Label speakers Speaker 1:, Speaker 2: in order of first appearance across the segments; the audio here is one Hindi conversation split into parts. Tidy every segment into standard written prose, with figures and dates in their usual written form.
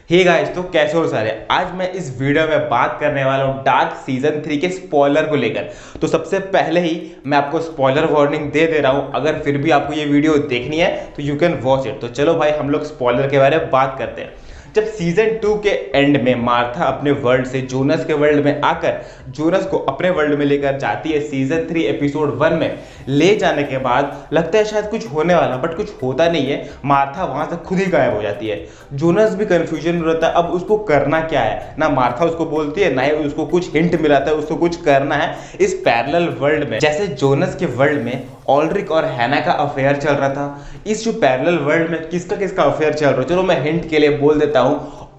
Speaker 1: हे गाइस, तो कैसे हो सारे। आज मैं इस वीडियो में बात करने वाला हूँ डार्क सीजन 3 के स्पॉइलर को लेकर। तो सबसे पहले ही मैं आपको स्पॉइलर वार्निंग दे रहा हूँ। अगर फिर भी आपको ये वीडियो देखनी है तो यू कैन वॉच इट। तो चलो भाई, हम लोग स्पॉइलर के बारे में बात करते हैं। जब सीजन 2 के एंड में मार्था अपने वर्ल्ड से जोनस के वर्ल्ड में आकर जोनस को अपने वर्ल्ड में लेकर जाती है, सीजन 3 एपिसोड 1 में ले जाने के बाद लगता है शायद कुछ होने वाला, बट कुछ होता नहीं है। मार्था वहां से खुद ही गायब हो जाती है। जोनस भी कंफ्यूजन में रहता है, अब उसको करना क्या है। ना मार्था उसको बोलती है, ना ही उसको कुछ हिंट मिलाता है उसको कुछ करना है इस पैरेलल वर्ल्ड में। जैसे जोनस के वर्ल्ड में ऑल्ड्रिक और हैना का अफेयर चल रहा था, इस जो पैरेलल वर्ल्ड में किसका किसका अफेयर चल रहा है, चलो मैं हिंट के लिए बोल देता हूं।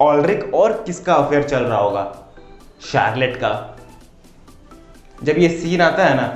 Speaker 1: ऑल्ड्रिक और किसका अफेयर चल रहा होगा? शार्लेट का। जब ये सीन आता है ना,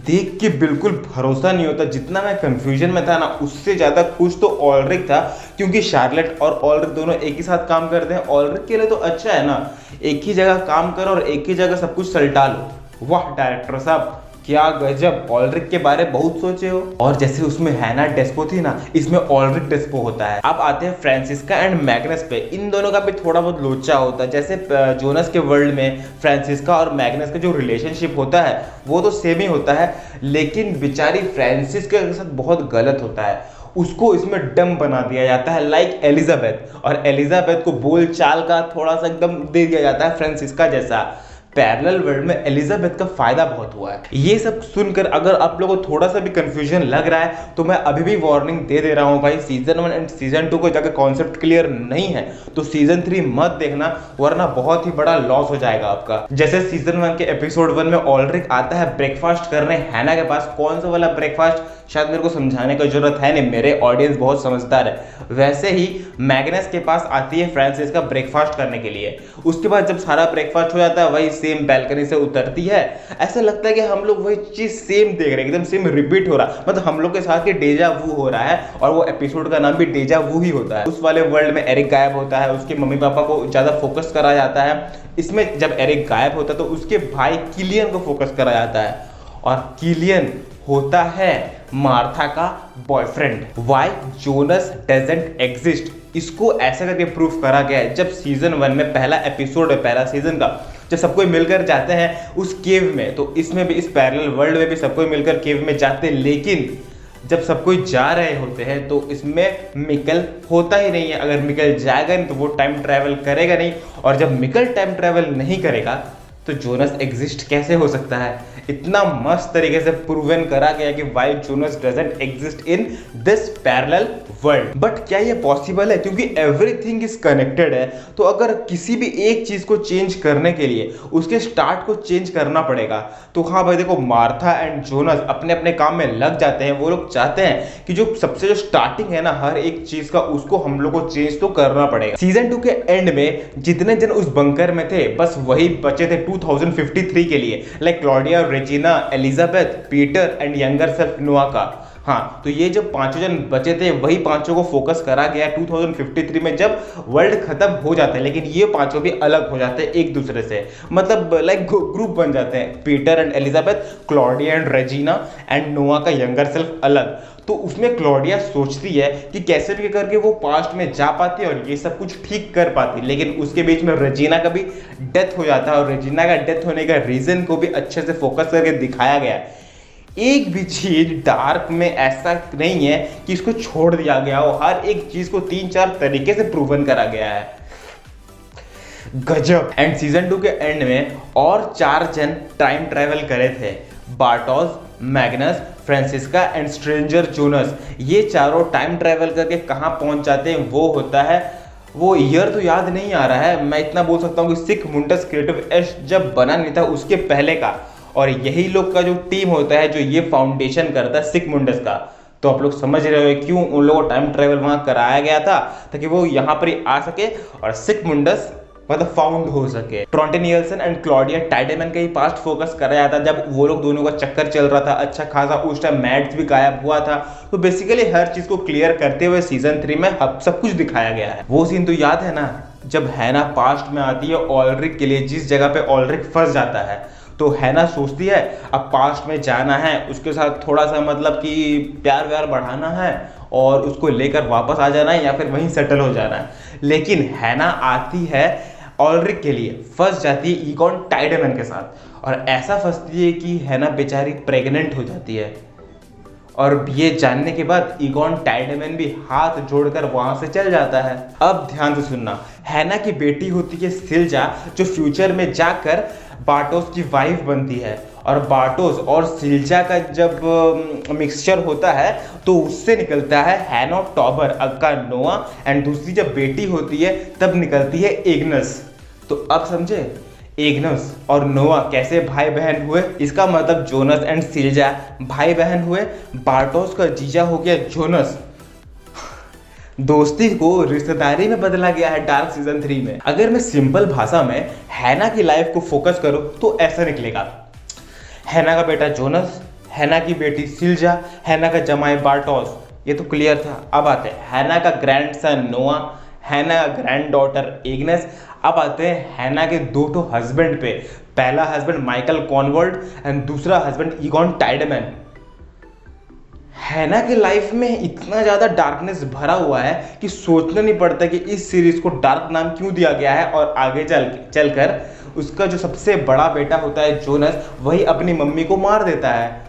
Speaker 1: देख के बिल्कुल भरोसा नहीं होता। जितना मैं कंफ्यूजन में था ना, उससे ज्यादा खुश तो ऑल्ड्रिक था, क्योंकि शार्लेट और ऑल्ड्रिक दोनों एक ही साथ काम करते हैं। ऑल्ड्रिक के लिए तो अच्छा है ना, एक ही जगह काम करो और एक ही जगह सब कुछ सलटा लो। वाह डायरेक्टर साहब, क्या गजब। ऑल्ड्रिक के बारे में बहुत सोचे हो। और जैसे उसमें हैना डेस्पो थी ना, इसमें ऑल्ड्रिक डेस्पो होता है। अब आते हैं फ्रांसिस्का एंड मैग्नस पे। इन दोनों का भी थोड़ा बहुत लोचा होता है। जैसे जोनस के वर्ल्ड में फ्रांसिस्का और मैग्नस का जो रिलेशनशिप होता है वो तो सेम ही होता है, लेकिन बेचारी फ्रांसिस्का के साथ बहुत गलत होता है। उसको इसमें डम बना दिया जाता है, लाइक एलिजाबेथ। और एलिजाबेथ को बोल चाल का थोड़ा सा एकदम दे दिया जाता है फ्रांसिस्का जैसा। पैरेलल वर्ल्ड में एलिजाबेथ का फायदा बहुत हुआ है। ये सब सुनकर अगर आप लोगों को थोड़ा सा भी कंफ्यूजन लग रहा है तो मैं अभी भी वार्निंग दे रहा हूं भाई। सीजन 1 एंड सीजन 2 को जाकर कॉन्सेप्ट क्लियर नहीं है तो सीजन 3 मत देखना, वरना बहुत ही बड़ा लॉस हो जाएगा आपका। जैसे सीजन 1 के एपिसोड 1 में ऑल्ड्रिक आता है ब्रेकफास्ट करने हैना के पास। कौन सा वाला ब्रेकफास्ट, शायद मेरे को समझाने की जरूरत है नहीं, मेरे ऑडियंस बहुत समझदार है। वैसे ही मैग्नस के पास आती है फ्रांसिस्का ब्रेकफास्ट करने के लिए। उसके बाद जब सारा ब्रेकफास्ट हो जाता है, वही सेम बैल्कनी से उतरती है। ऐसा लगता है कि हम लोग वही चीज सेम देख रहे हैं, एकदम सेम रिपीट हो रहा, मतलब हम लोग के साथ ही डेजा वू हो रहा है। और वो एपिसोड का नाम भी डेजा वू ही होता है। उस वाले वर्ल्ड में एरिक गायब होता है, उसके मम्मी पापा को ज्यादा फोकस करा जाता है। इसमें जब एरिक गायब होता है तो उसके भाई किलियन को फोकस करा जाता है, और किलियन होता है मार्था का boyfriend. Why Jonas doesn't exist, इसको ऐसा करके प्रूफ करा गया है। जब सीजन 1 में पहला एपिसोड है पहला सीजन का, जब सब कोई मिलकर जाते हैं उस केव में, तो इसमें भी इस पैरेलल वर्ल्ड में भी सब कोई मिलकर केव में जाते हैं। लेकिन जब सब कोई जा रहे होते हैं तो इसमें मिकल होता ही नहीं है। अगर मिकल जाएगा नहीं तो वो टाइम ट्रैवल करेगा नहीं, और जब मिकल टाइम ट्रैवल नहीं करेगा तो जोनस एग्जिस्ट कैसे हो सकता है। इतना मस्त तरीके से प्रूवन करा गया कि why Jonas doesn't exist in this parallel world. But क्या ये पॉसिबल है? क्योंकि एवरीथिंग इज कनेक्टेड है। तो अगर किसी भी एक चीज को चेंज करने के लिए उसके स्टार्ट को चेंज करना पड़ेगा। तो हाँ भाई देखो, मार्था एंड जोनस अपने अपने काम में लग जाते हैं। वो लोग चाहते हैं कि जो सबसे जो स्टार्टिंग है ना हर एक चीज का, उसको हम लोग को चेंज तो करना पड़ेगा। सीजन 2 के एंड में जितने जन उस बंकर में थे बस वही बचे थे 2053 के लिए, like Claudia, Regina, Elizabeth, Peter and younger self नोआ का। हाँ, तो ये जो पांचों जन बचे थे वही पांचों को फोकस करा गया 2053 में, जब वर्ल्ड खत्म हो जाता है। लेकिन ये पांचों भी अलग हो जाते हैं एक दूसरे से, मतलब लाइक ग्रुप बन जाते हैं। Peter and Elizabeth, Claudia and Regina and नोआ का यंगर सेल्फ अलग। तो उसमें क्लॉडिया सोचती है कि कैसे भी करके वो पास्ट में जा पाती है और ये सब कुछ ठीक कर पाती, लेकिन उसके बीच में रेजिना का भी डेथ हो जाता है। और रेजिना का डेथ होने का रीजन को भी अच्छे से फोकस करके दिखाया गया है। एक भी चीज डार्क में ऐसा नहीं है कि इसको छोड़ दिया गया हो, हर एक चीज को 3-4 तरीके से प्रूवन करा गया है। गजब। एंड सीजन 2 के एंड में और 4 जन टाइम ट्रैवल करे थे, Bartosz, Magnus, Franziska and stranger Jonas. ये चारों टाइम ट्रैवल करके कहां पहुंच जाते हैं वो होता है, वो ईयर तो याद नहीं आ रहा है। मैं इतना बोल सकता हूं कि सिक मुंडस क्रिएटिव एश जब बना नहीं था उसके पहले का, और यही लोग का जो टीम होता है जो ये फाउंडेशन करता है सिक मुंडस का। तो आप लोग समझ रहे हो क्यों उन लोगों को टाइम ट्रैवल वहां कराया गया था, ताकि वो यहाँ पर ही आ सके और सिक मुंडस मतलब फाउंड हो सके। ट्रॉन्टे नियल्सन एंड क्लॉडिया टाइडेमैन का ही पास्ट फोकस कराया था जब वो लोग दोनों का चक्कर चल रहा था अच्छा खासा। उस टाइम मैड्स भी गायब हुआ था। तो बेसिकली हर चीज को क्लियर करते हुए सीजन 3 में अब सब कुछ दिखाया गया है। वो सीन तो याद है ना, जब हैना पास्ट में आती है ऑल्ड्रिक के लिए, जिस जगह पे ऑल्ड्रिक फंस जाता है, तो हैना सोचती है अब पास्ट में जाना है, उसके साथ थोड़ा सा मतलब कि प्यार व्यार बढ़ाना है और उसको लेकर वापस आ जाना है या फिर वहीं सेटल हो जाना है। लेकिन हैना आती है ऑलरिक के लिए, फंस जाती है ईगॉन टाइडेमन के साथ, और ऐसा फंसती है कि हैना बेचारी प्रेग्नेंट हो जाती है। और ये जानने के बाद ईगॉन टाइडेमन भी हाथ जोड़कर वहां से चल जाता है। अब ध्यान से सुनना, हैना की बेटी होती है सिल्जा, जो फ्यूचर में जाकर बार्टोस की वाइफ बनती है, और बार्टोस और सिल्जा का जब मिक्सचर होता है तो उससे निकलता है हैना टॉबर अक्का नोआ, एंड दूसरी जब बेटी होती है तब निकलती है एग्नस। तो अब समझे एग्नस और नोआ कैसे भाई बहन हुए। इसका मतलब जोनस एंड सिल्जा भाई बहन हुए, बार्टोस का जीजा हो गया जोनस। दोस्ती को रिश्तेदारी में बदला गया है डार्क सीजन 3 में। अगर मैं सिंपल भाषा में हैना की लाइफ को फोकस करूं तो ऐसा निकलेगा, हैना का बेटा जोनस, हैना की बेटी सिल्जा, हैना का जमाई बार्टोस, ये तो क्लियर था। अब आते हैं हैना का ग्रैंडसन नोआ, हैना का ग्रैंड डॉटर एग्नेस। अब आते हैं हैना के दो हस्बैंड पे, पहला हस्बैंड माइकल कॉनवर्ल्ड एंड दूसरा हस्बैंड ईगॉन टाइडेमन। हैना के लाइफ में इतना ज़्यादा डार्कनेस भरा हुआ है कि सोचना नहीं पड़ता कि इस सीरीज को डार्क नाम क्यों दिया गया है। और आगे चलकर उसका जो सबसे बड़ा बेटा होता है जोनस, वही अपनी मम्मी को मार देता है।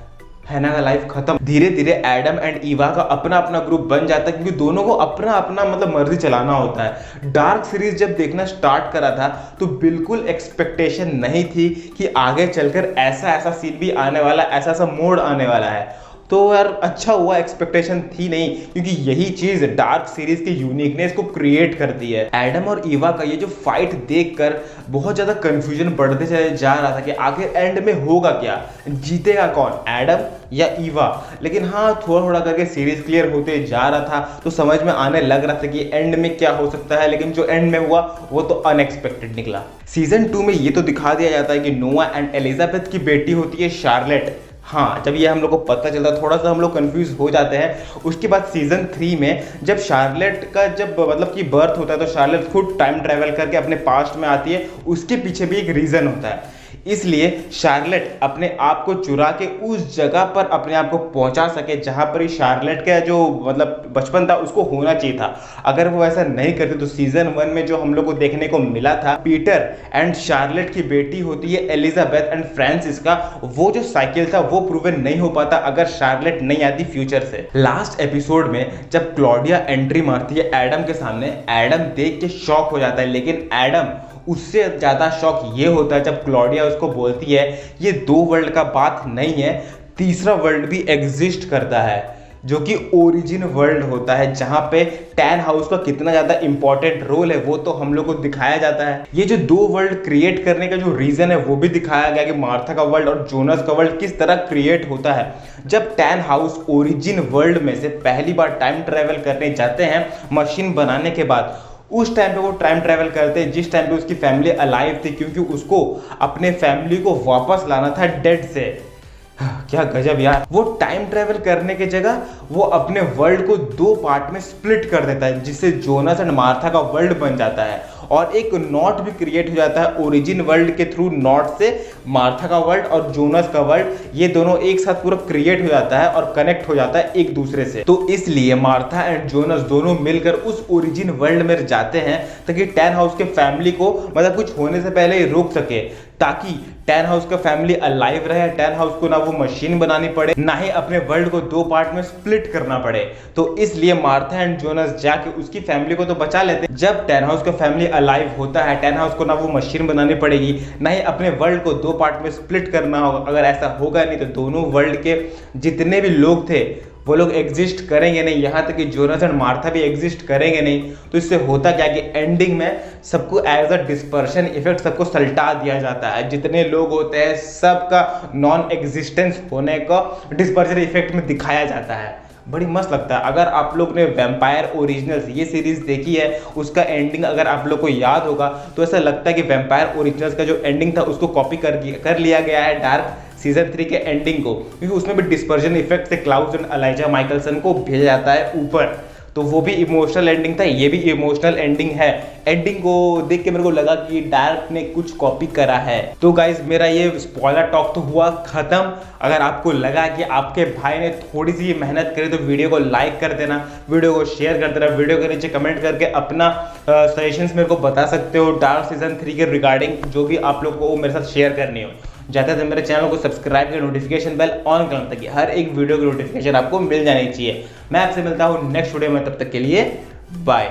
Speaker 1: हैना का लाइफ खत्म। धीरे धीरे एडम एंड ईवा का अपना अपना ग्रुप बन जाता है, क्योंकि दोनों को अपना अपना मतलब मर्जी चलाना होता है। डार्क सीरीज जब देखना स्टार्ट करा था तो बिल्कुल एक्सपेक्टेशन नहीं थी कि आगे चलकर ऐसा ऐसा सीन भी आने वाला, ऐसा ऐसा मोड आने वाला है। तो यार अच्छा हुआ, एक्सपेक्टेशन थी नहीं, क्योंकि यही चीज डार्क सीरीज के यूनिकनेस को क्रिएट करती है। एडम और ईवा का ये जो फाइट देखकर बहुत ज्यादा कंफ्यूजन बढ़ते चले जा रहा था कि आखिर एंड में होगा क्या, जीतेगा कौन, एडम या ईवा। लेकिन हाँ, थोड़ा थोड़ा करके सीरीज क्लियर होते जा रहा था तो समझ में आने लग रहा था कि एंड में क्या हो सकता है। लेकिन जो एंड में हुआ वो तो अनएक्सपेक्टेड निकला। सीजन 2 में ये तो दिखा दिया जाता है कि नोआ एंड एलिजाबेथ की बेटी होती है शार्लेट। हाँ, जब ये हम लोग को पता चलता थोड़ा सा हम लोग कंफ्यूज हो जाते हैं। उसके बाद सीजन 3 में जब शार्लेट का जब मतलब कि बर्थ होता है तो शार्लेट खुद टाइम ट्रैवल करके अपने पास्ट में आती है। उसके पीछे भी एक रीज़न होता है, इसलिए शार्लेट अपने आप को चुरा के उस जगह पर अपने आप को पहुंचा सके जहां पर शार्लेट का जो मतलब बचपन था उसको होना चाहिए था। अगर वो ऐसा नहीं करते तो सीजन 1 में जो हम लोग को देखने को मिला था, पीटर एंड शार्लेट की बेटी होती है एलिजाबेथ एंड फ्रांसिस का, वो जो साइकिल था वो प्रूवन नहीं हो पाता अगर शार्लेट नहीं आती फ्यूचर से। लास्ट एपिसोड में जब क्लॉडिया एंट्री मारती है एडम के सामने, एडम देख के शॉक हो जाता है। लेकिन एडम उससे ज़्यादा शॉक ये होता है जब क्लॉडिया उसको बोलती है ये 2 वर्ल्ड का बात नहीं है, तीसरा वर्ल्ड भी एग्जिस्ट करता है, जो कि ओरिजिन वर्ल्ड होता है, जहां पे टैन हाउस का कितना ज़्यादा इंपॉर्टेंट रोल है वो तो हम लोग को दिखाया जाता है। ये जो 2 वर्ल्ड क्रिएट करने का जो रीज़न है वो भी दिखाया गया कि मार्था का वर्ल्ड और जोनस का वर्ल्ड किस तरह क्रिएट होता है। जब टैन हाउस ओरिजिन वर्ल्ड में से पहली बार टाइम ट्रेवल करने जाते हैं मशीन बनाने के बाद, उस टाइम पे वो टाइम ट्रैवल करते हैं जिस टाइम पे उसकी फैमिली अलाइव थी, क्योंकि उसको अपने फैमिली को वापस लाना था डेड से। क्या गजब यार। वो टाइम ट्रैवल करने की जगह वो अपने वर्ल्ड को 2 पार्ट में स्प्लिट कर देता है, जिससे जोनस एंड मार्था का वर्ल्ड बन जाता है और एक नॉट भी क्रिएट हो जाता है ओरिजिन वर्ल्ड के थ्रू। नॉट से मार्था का वर्ल्ड और जोनस का वर्ल्ड, ये दोनों एक साथ पूरा क्रिएट हो जाता है और कनेक्ट हो जाता है एक दूसरे से। तो इसलिए मार्था एंड जोनस दोनों मिलकर उस ओरिजिन वर्ल्ड में जाते हैं ताकि टैन हाउस के फैमिली को मतलब कुछ होने से पहले ही रोक सके, ताकि टैन हाउस का फैमिली अलाइव रहे, टैन हाउस को ना वो मशीन बनानी पड़े, ना ही अपने वर्ल्ड को 2 पार्ट में स्प्लिट करना पड़े। तो इसलिए मार्था एंड जोनस जाके उसकी फैमिली को तो बचा लेते हैं। जब टैन हाउस का फैमिली अलाइव होता है, टैन हाउस को ना वो मशीन बनानी पड़ेगी, ना ही अपने वर्ल्ड को 2 पार्ट में स्प्लिट करना होगा। अगर ऐसा होगा नहीं तो दोनों वर्ल्ड के जितने भी लोग थे वो लोग एग्जिस्ट करेंगे नहीं, यहाँ तक कि जोनस एंड मार्था भी एग्जिस्ट करेंगे नहीं। तो इससे होता क्या कि एंडिंग में सबको एज अ डिस्पर्शन इफेक्ट सबको सल्टा दिया जाता है। जितने लोग होते हैं सबका नॉन एग्जिस्टेंस होने का डिस्पर्शन इफेक्ट में दिखाया जाता है। बड़ी मस्त लगता है। अगर आप लोग ने वैम्पायर ओरिजिनल्स ये सीरीज देखी है, उसका एंडिंग अगर आप लोग को याद होगा तो ऐसा लगता है कि वैम्पायर ओरिजिनल्स का जो एंडिंग था उसको कॉपी कर लिया गया है डार्क सीजन 3 के एंडिंग को, क्योंकि उसमें भी डिस्पर्जन इफेक्ट से क्लाउड्स एंड एलाइजा माइकलसन को भेजा जाता है ऊपर। तो वो भी इमोशनल एंडिंग था, ये भी इमोशनल एंडिंग है। एंडिंग को देख के मेरे को लगा कि डायरेक्ट ने कुछ कॉपी करा है। तो गाइज मेरा ये स्पॉइलर टॉक तो हुआ खत्म। अगर आपको लगा कि आपके भाई ने थोड़ी सी मेहनत करी तो वीडियो को लाइक कर देना, वीडियो को शेयर कर देना, वीडियो के नीचे कमेंट करके अपना सजेशंस मेरे को बता सकते हो डार्क सीजन 3 के रिगार्डिंग, जो भी आप लोग को मेरे साथ शेयर करनी हो। जाते थे मेरे चैनल को सब्सक्राइब कर नोटिफिकेशन बेल ऑन करना ताकि हर एक वीडियो की नोटिफिकेशन आपको मिल जानी चाहिए। मैं आपसे मिलता हूँ नेक्स्ट वीडियो में, तब तक के लिए बाय।